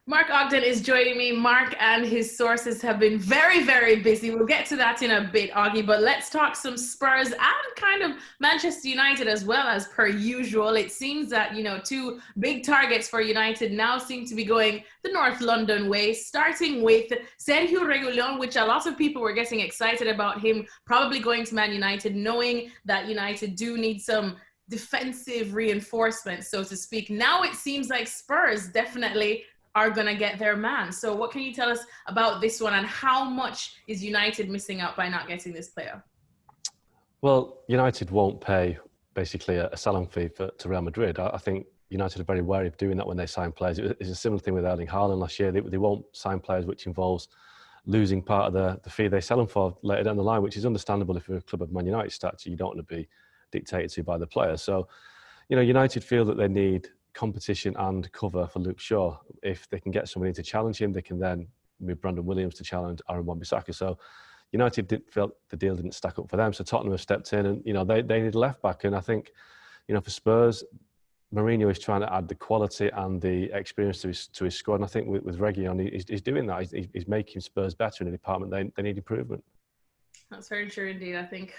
Mark Ogden is joining me. Mark and his sources have been very, very busy. We'll get to that in a bit, Augie, but let's talk some Spurs and kind of Manchester United as well, as per usual. It seems that, two big targets for United now seem to be going the North London way, starting with Sergio Reguilon, which a lot of people were getting excited about him probably going to Man United, knowing that United do need some defensive reinforcement, so to speak. Now it seems like Spurs definitely are going to get their man. So what can you tell us about this one, and how much is United missing out by not getting this player? Well, United won't pay basically a selling fee to Real Madrid. I think United are very wary of doing that when they sign players. It's a similar thing with Erling Haaland last year. They won't sign players which involves losing part of the fee they sell them for later down the line, which is understandable if you're a club of Man United stature. You don't want to be dictated to by the player. So, United feel that they need competition and cover for Luke Shaw. If they can get somebody to challenge him, they can then move Brandon Williams to challenge Aaron Wan-Bissaka. So United felt the deal didn't stack up for them. So Tottenham have stepped in and, they need a left back. And I think, for Spurs, Mourinho is trying to add the quality and the experience to his squad. And I think with Reguilon, he's doing that. He's making Spurs better in the department. They need improvement. That's very true indeed. I think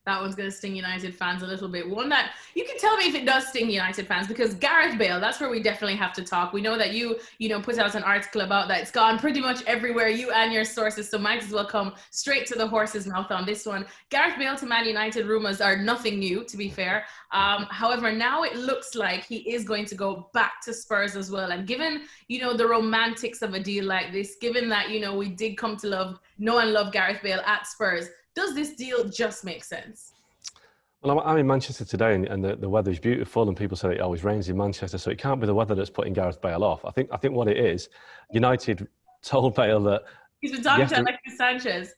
that one's going to sting United fans a little bit. One that you can tell me if it does sting United fans, because Gareth Bale, that's where we definitely have to talk. We know that you put out an article about that. It's gone pretty much everywhere, you and your sources, so might as well come straight to the horse's mouth on this one. Gareth Bale to Man United rumors are nothing new, to be fair. However, now it looks like he is going to go back to Spurs as well. And given, the romantics of a deal like this, given that, we did come to know and love Gareth Bale at Spurs, does this deal just make sense? Well, I'm in Manchester today, and the weather is beautiful, and people say it always rains in Manchester, so it can't be the weather that's putting Gareth Bale off. I think what it is, United told Bale that he's been talking to Alexis Sanchez.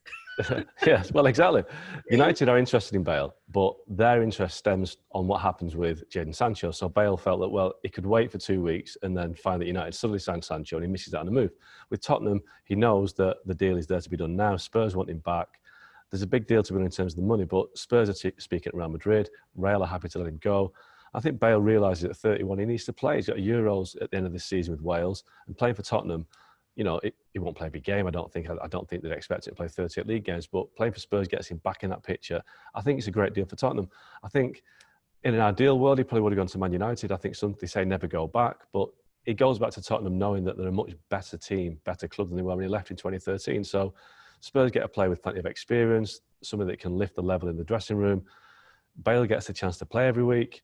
Yes, well, exactly. United are interested in Bale, but their interest stems on what happens with Jadon Sancho. So Bale felt that, he could wait for 2 weeks and then find that United suddenly signed Sancho and he misses out on the move. With Tottenham, he knows that the deal is there to be done now. Spurs want him back. There's a big deal to be done in terms of the money, but Spurs are speaking at Real Madrid. Real are happy to let him go. I think Bale realises at 31 he needs to play. He's got Euros at the end of this season with Wales, and playing for Tottenham, he won't play a big game. I don't think they'd expect him to play 38 league games, but playing for Spurs gets him back in that picture. I think it's a great deal for Tottenham. I think in an ideal world, he probably would have gone to Man United. I think they say never go back, but he goes back to Tottenham knowing that they're a much better team, better club than they were when he left in 2013. So Spurs get a player with plenty of experience, somebody that can lift the level in the dressing room. Bale gets a chance to play every week,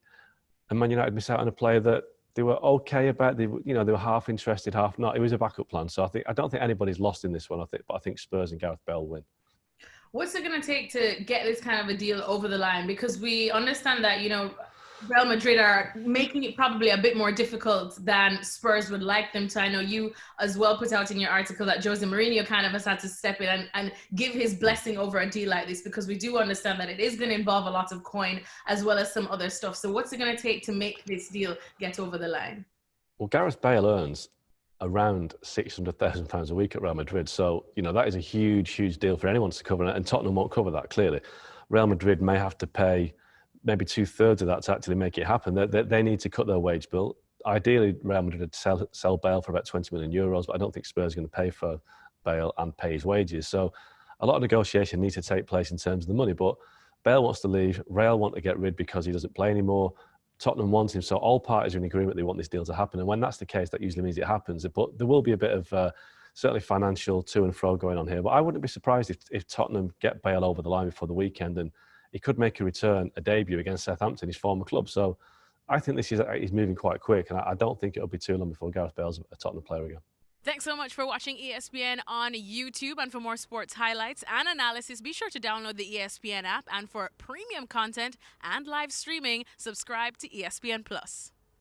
and Man United miss out on a player that they were okay about. They were half interested, half not. It was a backup plan. So I don't think anybody's lost in this one. But I think Spurs and Gareth Bale win. What's it going to take to get this kind of a deal over the line? Because we understand that, Real Madrid are making it probably a bit more difficult than Spurs would like them to. I know you as well put out in your article that Jose Mourinho kind of has had to step in and give his blessing over a deal like this, because we do understand that it is going to involve a lot of coin as well as some other stuff. So what's it going to take to make this deal get over the line? Well, Gareth Bale earns around £600,000 a week at Real Madrid. So, that is a huge, huge deal for anyone to cover, and Tottenham won't cover that, clearly. Real Madrid may have to pay maybe 2/3 of that to actually make it happen. They need to cut their wage bill. Ideally, Real Madrid would sell Bale for about €20 million, but I don't think Spurs are going to pay for Bale and pay his wages. So a lot of negotiation needs to take place in terms of the money. But Bale wants to leave. Real want to get rid because he doesn't play anymore. Tottenham wants him. So all parties are in agreement they want this deal to happen. And when that's the case, that usually means it happens. But there will be a bit of certainly financial to and fro going on here. But I wouldn't be surprised if Tottenham get Bale over the line before the weekend, and he could make a debut against Southampton, his former club. So I think he's moving quite quick, and I don't think it'll be too long before Gareth Bale's a Tottenham player again. Thanks so much for watching ESPN on YouTube. And for more sports highlights and analysis, be sure to download the ESPN app. And for premium content and live streaming, subscribe to ESPN Plus.